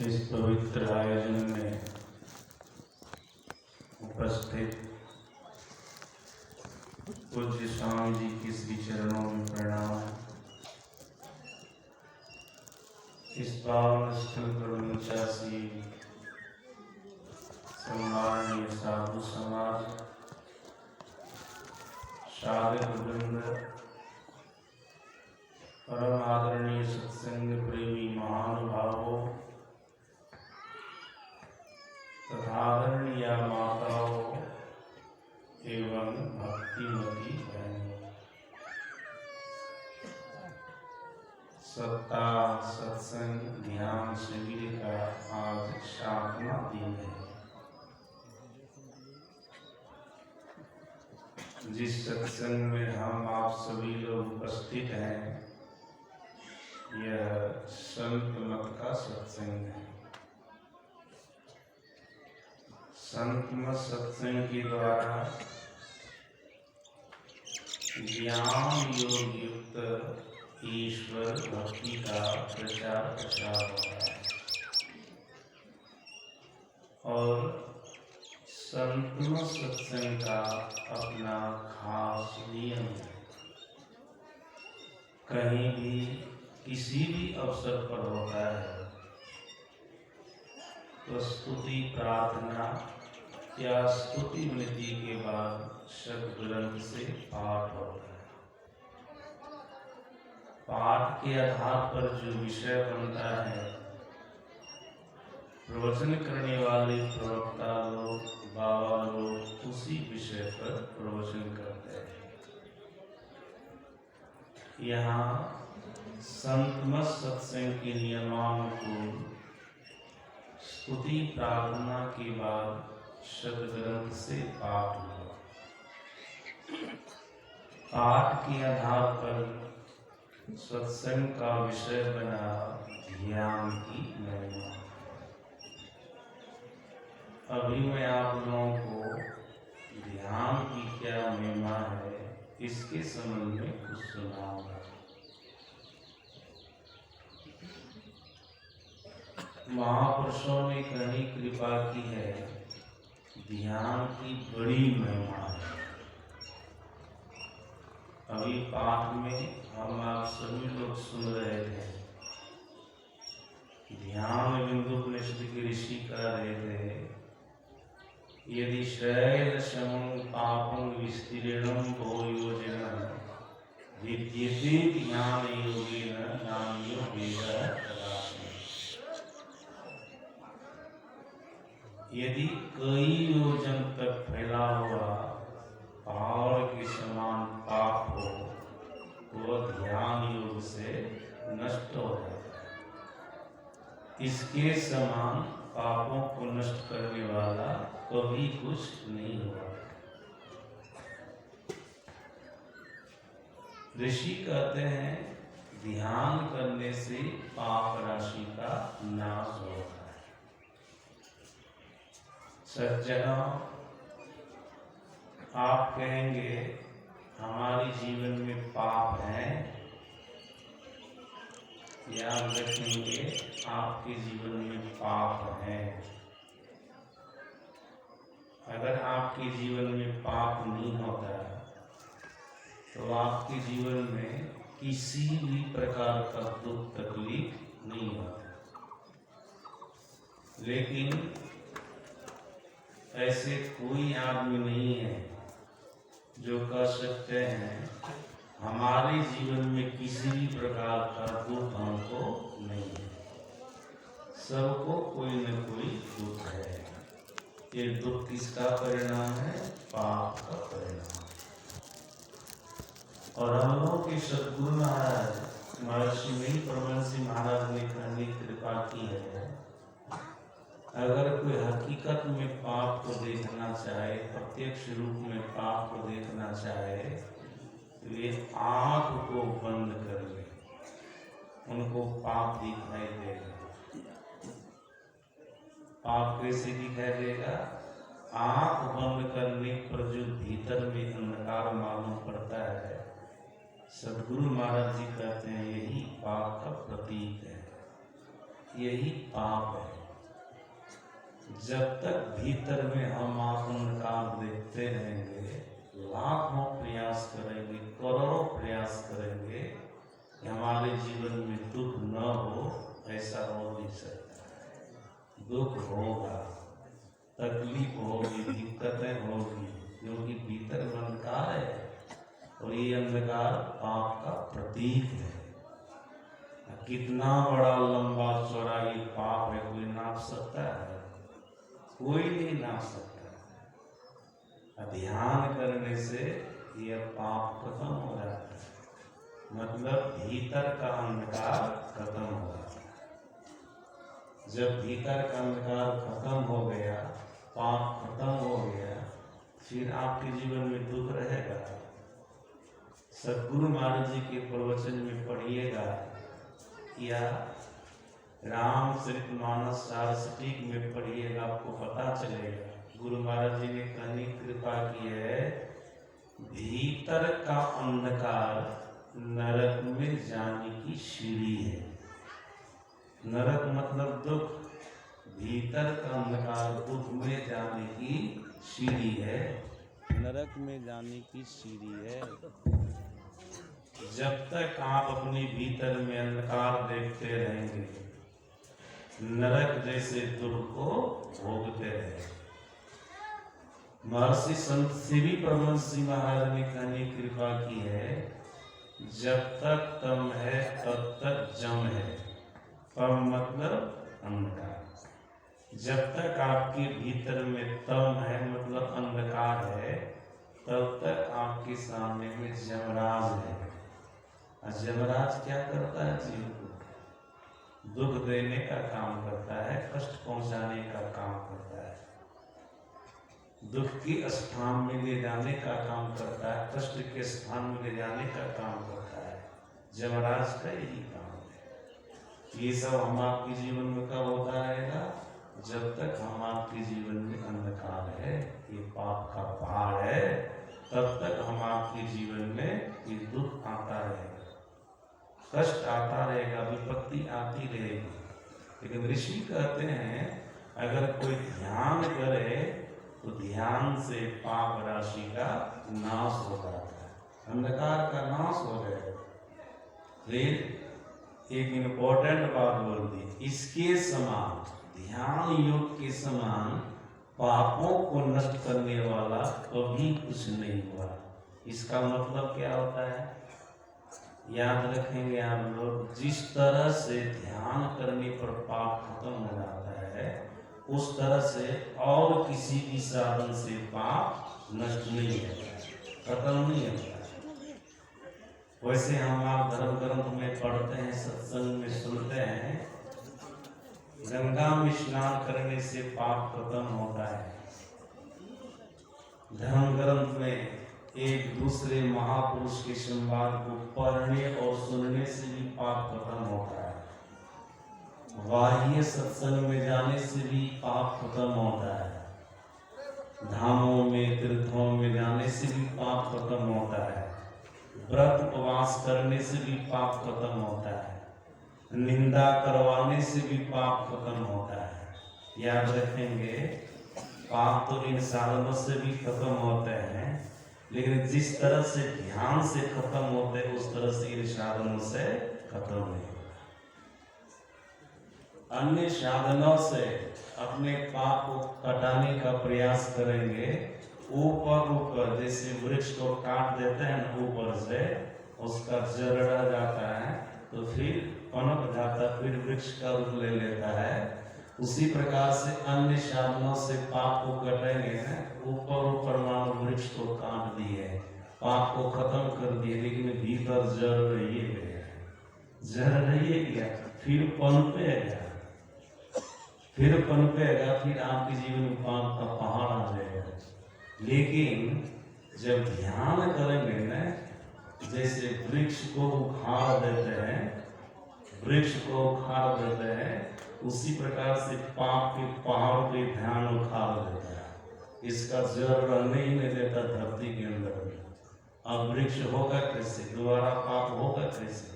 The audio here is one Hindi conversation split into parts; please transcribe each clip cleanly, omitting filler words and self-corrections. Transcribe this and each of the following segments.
इस पवित्र आयोजन में उपस्थित पूज्य स्वामी जी के श्री चरणों में प्रणाम। इस पावन स्थल पर मुंचासी सम्माननीय साधु समाज, साधक वृंद, परम आदरणीय सत्संग प्रेमी महानुभावों तथा आदरणीय माताओं एवं भक्तिमती बहनों, सप्ताह सत्संग ध्यान शिविर का आज 7वां दिन है। जिस सत्संग में हम आप सभी लोग उपस्थित हैं, यह संत मत का सत्संग है। संत मत सत्संग के द्वारा ज्ञान योग युक्त ईश्वर भक्ति का प्रचार प्रसार होता है और संत मत सत्संग का अपना खास नियम है। कहीं भी किसी भी अवसर पर होता है तो स्तुति प्रार्थना या स्तुति विनती के बाद सद्ग्रंथ से पाठ होता है। पाठ के आधार पर जो विषय बनता है, प्रवचन करने वाले प्रवक्ता लोग, बाबा लोग उसी विषय पर प्रवचन करते हैं। यहाँ संत मत सत्संग के नियमानुकूल स्तुति प्रार्थना के बाद सद्ग्रंथ से पाठ हुआ। पाठ के आधार पर सत्संग का विषय बना ध्यान की महिमा। अभी मैं आप लोगों को ध्यान की क्या महिमा है इसके संबंध में कुछ सुनाऊंगा। महापुरुषों ने कहीं कृपा की है, ध्यान की बड़ी महिमा है। अभी पाठ में हम आप सभी लोग सुन रहे थे, ध्यान बिंदु उपनिषद के ऋषि कह रहे थे, यदि शैल समं पापं विस्तीर्णं भो योजनं विद्यते ध्यान योगेन नान्यो वेदः तदास्मि। यदि कई योजन तक फैला हुआ पहाड़ के समान पाप हो तो ध्यान योग से नष्ट हो जाता है। इसके समान पापों को नष्ट करने वाला कभी कुछ नहीं हुआ। ऋषि कहते हैं ध्यान करने से पाप राशि का नाश होता है। सज्जनों, आप कहेंगे हमारे जीवन में पाप है, याद रखेंगे आपके जीवन में पाप है। अगर आपके जीवन में पाप नहीं होता तो आपके जीवन में किसी भी प्रकार का दुख तकलीफ नहीं होता। लेकिन ऐसे कोई आदमी नहीं है जो कह सकते हैं हमारे जीवन में किसी भी प्रकार का दुख हमको नहीं है। सबको कोई न कोई दुख है। ये दुख किसका परिणाम है? पाप का परिणाम। और हम लोगों के सद्गुरु महाराज महर्षि में परमहंस महाराज ने कहने की कृपा की है, अगर कोई हकीकत में पाप को देखना चाहे, प्रत्यक्ष रूप में पाप को देखना चाहे, तो ये आँख को बंद कर ले, उनको पाप दिखाई देगा। पाप कैसे दिखाई देगा? आँख बंद करने पर जो भीतर में अंधकार मालूम पड़ता है, सद्गुरु महाराज जी कहते हैं यही पाप का प्रतीक है। यही पाप है। जब तक भीतर में हम अंधकार देखते रहेंगे, लाखों प्रयास करेंगे, करोड़ों प्रयास करेंगे कि हमारे जीवन में दुख न हो, ऐसा हो नहीं सकता है। दुख होगा, तकलीफ होगी, दिक्कतें होगी, क्योंकि भीतर में अंधकार है और ये अंधकार पाप का प्रतीक है। कितना बड़ा लंबा चौड़ा ये पाप है, कोई नाप सकता है? कोई नहीं नाप सकता। ध्यान करने से यह पाप खत्म हो जाता है, मतलब भीतर का अंधकार खत्म हो जाता है। जब भीतर का अंधकार खत्म हो गया, पाप खत्म हो गया, फिर आपके जीवन में दुख रहेगा? सद्गुरु महाराज जी के प्रवचन में पढ़िएगा या रामचरितमानस सारस्वती में पढ़िएगा, आपको पता चलेगा। गुरु महाराज जी ने कहने कृपा की है, भीतर का अंधकार नरक में जाने की सीढ़ी है। नरक मतलब दुख, भीतर का अंधकार दुख में जाने की सीढ़ी है, नरक में जाने की सीढ़ी है। जब तक आप अपने भीतर में अंधकार देखते रहेंगे, नरक जैसे दुख को भोगते रहेंगे। महर्षि संत श्री परमहंस महाराज ने कहने कृपा की है, जब तक तम है तब तक जम है। तम मतलब अंधकार। जब तक आपके भीतर में तम है मतलब अंधकार है, तब तक आपके सामने में जमराज है। जमराज क्या करता है? जीव को दुख देने का काम करता है, कष्ट पहुंचाने का काम करता है, दुख के स्थान में ले जाने का काम करता है, कष्ट के स्थान में ले जाने का काम करता है। जमराज का यही काम है। ये सब हम आपके जीवन में कब होता रहेगा? जब तक हम आपके जीवन में अंधकार है, ये पाप का पहाड़ है, तब तक हम आपके जीवन में ये दुख आता रहेगा, कष्ट आता रहेगा, विपत्ति आती रहेगी। लेकिन ऋषि कहते हैं, अगर कोई ध्यान करे तो ध्यान से पाप राशि का नाश हो जाता है, अंधकार का नाश हो जाएगा। फिर एक इम्पोर्टेंट बात बोल दी, इसके समान, ध्यान योग के समान पापों को नष्ट करने वाला कभी कुछ नहीं हुआ। इसका मतलब क्या होता है? याद रखेंगे आप लोग, जिस तरह से ध्यान करने पर पाप खत्म हो जाता है, उस तरह से और किसी भी साधन से पाप नष्ट नहीं होता, खत्म नहीं होता। वैसे हम आप धर्म ग्रंथ में पढ़ते हैं, सत्संग में सुनते हैं, गंगा में स्नान करने से पाप खत्म होता है। धर्म ग्रंथ में एक दूसरे महापुरुष के संवाद को पढ़ने और सुनने से भी पाप खत्म होता है। बाह्य सत्संग में जाने से भी पाप खत्म होता है। धामों में, तीर्थों में जाने से भी पाप खत्म होता है। व्रत उपवास करने से भी पाप खत्म होता है। निंदा करवाने से भी पाप खत्म होता है। याद रखेंगे, पाप तो इन साधनों से भी खत्म होते हैं, लेकिन जिस तरह से ध्यान से खत्म होते हैं, उस तरह से इन साधनों से खत्म नहीं होता। अन्य साधनों से अपने पाप को कटाने का प्रयास करेंगे, ऊपर जैसे वृक्ष को काट देते हैं ना, ऊपर से उसका जड़ रह जाता है तो फिर पनप जाता, फिर वृक्ष का रूप ले लेता है। उसी प्रकार से अन्य साधनों से पाप को कटेंगे ना, ऊपर मानो वृक्ष को काट दिए, पाप को खत्म कर दिए, लेकिन भीतर जड़ रहिए गया, जड़ रहिए गया, फिर पनपेगा, फिर आपके जीवन में पाप का पहाड़ आ जाएगा। लेकिन जब ध्यान करेंगे ना, जैसे वृक्ष को उखाड़ देते हैं, उसी प्रकार से पाप के पहाड़ पे ध्यान उखाड़ देता है। इसका जड़ रहने ही नहीं देता धरती के अंदर। अब वृक्ष होगा कैसे? दोबारा पाप होगा कैसे?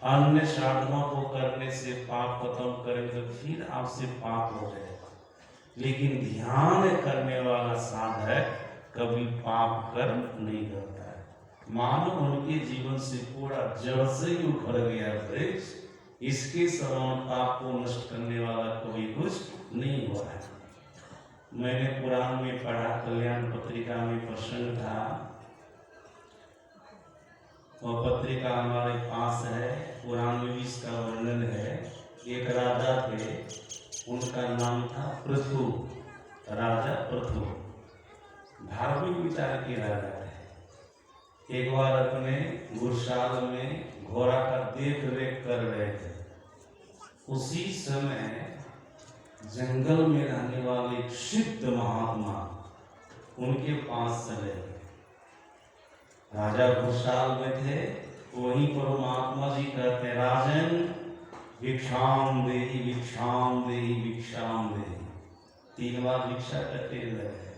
अन्य साधनों को करने से पाप खत्म करेंगे तो फिर आपसे पाप हो जाएगा। लेकिन ध्यान करने वाला साधक कभी पाप कर्म नहीं करता है। मानो उनके जीवन से पूरा जड़ से ही उखड़ गया वृक्ष, इसके समान पाप को नष्ट करने वाला कभी कुछ नहीं हुआ है। मैंने पुराण में पढ़ा, कल्याण पत्रिका में प्रसंग था, और पत्रिका हमारे पास है, पुराण में भी इसका वर्णन है। एक राजा थे, उनका नाम था पृथु, राजा पृथु, धार्मिक विचार के राजा थे। एक बार अपने गुरशाल में घोड़ा का देख रेख कर रहे थे। उसी समय जंगल में रहने वाले एक सिद्ध महात्मा उनके पास चले गए। राजा घुड़साल में थे, वहीं पर महात्मा जी कहते, राजन भिक्षाम देहि भिक्षाम देहि भिक्षाम देहि, 3 बार भिक्षा करते रहे।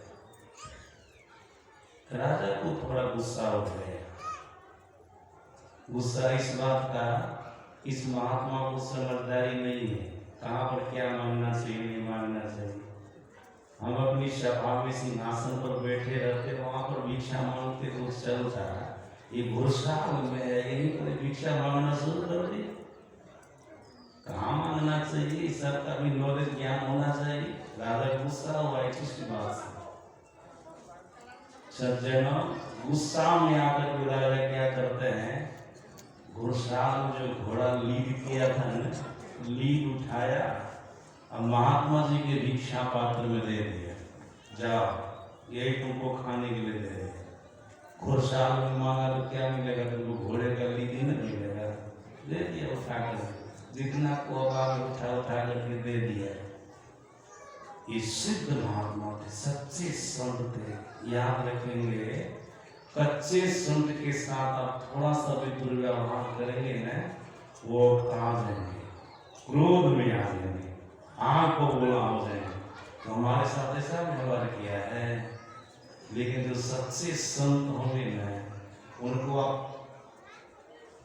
राजा को थोड़ा गुस्सा हो गया। गुस्सा इस बात का, इस महात्मा को समझदारी नहीं है, कहाँ पर क्या मांगना चाहिए नहीं मांगना चाहिए। हम अपनी सभा में सिंहासन पर बैठे रहते, वहां पर भिक्षा मांगते तो चलता, ये घुड़साल में यही पर भिक्षा मांगना शुरू कर दिया। कहाँ मांगना चाहिए, सबका भी नॉलेज ज्ञान होना चाहिए। राजा गुस्सा हुआ इसकी बात से। सज्जनों, गुस्सा में आकर के राजा क्या करते हैं, घुड़साल जो घोड़ा लीड किया था ना, लीड उठाया और महात्मा जी के भिक्षा पात्र में दे दिया, जाओ यही तुमको खाने के लिए दे दिया। घुड़साल में मांगा तो क्या मिलेगा तुमको, घोड़े का लीड ही नहीं मिलेगा, दे दिया उठा कर, जितना कोबा में उठा करके दे दिया। ये सिद्ध महात्मा थे, सच्चे संत थे। याद रखेंगे, कच्चे संत के साथ आप थोड़ा सा भी दुर्व्यवहार करेंगे ना, वो आ जाएंगे, क्रोध में आ जाएंगे, आंख को बोला हो जाएंगे। तो हमारे साथ ऐसा व्यवहार किया है। लेकिन जो सच्चे संत होंगे ना, उनको आप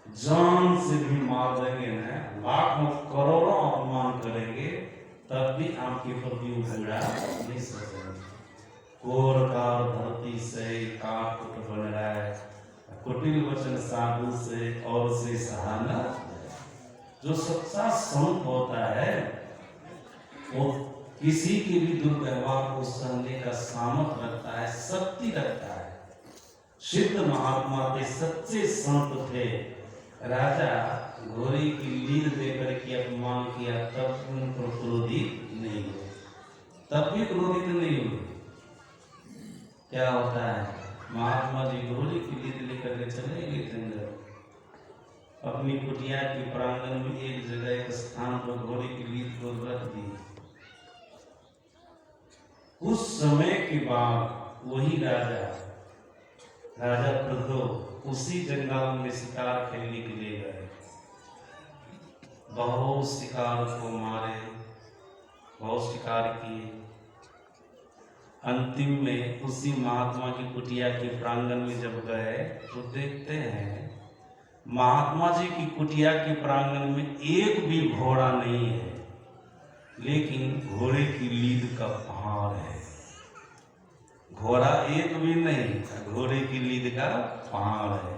जान से भी मार देंगे ना, लाखों करोड़ों अपमान करेंगे, तब भी आपके प्रति उठा नहीं सकेंगे। कोर कार धरती से काकुट बन रहा है, कुटिल वचन साधु से और से सहाना। जो सच्चा संत होता है वो किसी के भी दुर्व्यवहार को सहने का सामर्थ्य रखता है, शक्ति रखता है। सिद्ध महात्मा थे, सच्चे संत थे। राजा घोड़े की लीड देकर के अपमान किया, तब उन पर क्रोधित नहीं हुए, तब भी क्रोधित नहीं हुए। क्या होता है, महात्मा जी घोड़े की लीड लेकर के चले गए जंगल, अपनी कुटिया के प्रांगण में एक जगह एक स्थान पर घोड़े की लीड को रख दी। उस समय के बाद वही राजा पृथु उसी जंगल में शिकार खेलने के लिए गए। बहुत शिकार को मारे, बहुत शिकार किए। अंतिम में उसी महात्मा की कुटिया के प्रांगण में जब गए तो देखते हैं महात्मा जी की कुटिया के प्रांगण में एक भी घोड़ा नहीं है, लेकिन घोड़े की लीद का पहाड़ है। घोड़ा एक भी नहीं, घोड़े की लीद का पहाड़ है।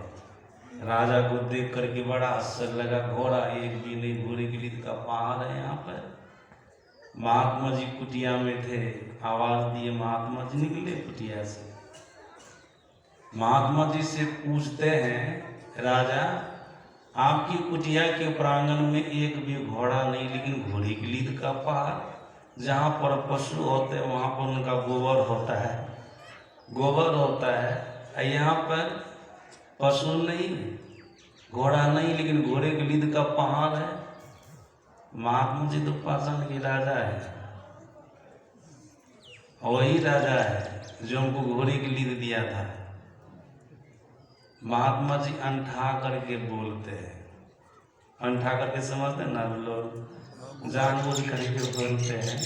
राजा को देख करके बड़ा आश्चर्य लगा, घोड़ा एक भी नहीं, घोड़े की लीद का पहाड़ है यहाँ पर। महात्मा जी कुटिया में थे, आवाज दिए, महात्मा जी निकले कुटिया से। महात्मा जी से पूछते हैं, राजा आपकी कुटिया के प्रांगण में एक भी घोड़ा नहीं, लेकिन घोड़े की लीद का पहाड़। जहाँ पर पशु होते हैं वहाँ पर उनका गोबर होता है, गोबर होता है, यहाँ पर पशु नहीं, घोड़ा नहीं, लेकिन घोड़े की लीद का पहाड़ है। महात्मा जी तो पाषाण के राजा है, वही राजा है जो हमको घोड़े की लीद दिया था। महात्मा जी अंठा करके बोलते हैं, अंठा करके समझते ना लोग, जानबूझ करके बोलते हैं।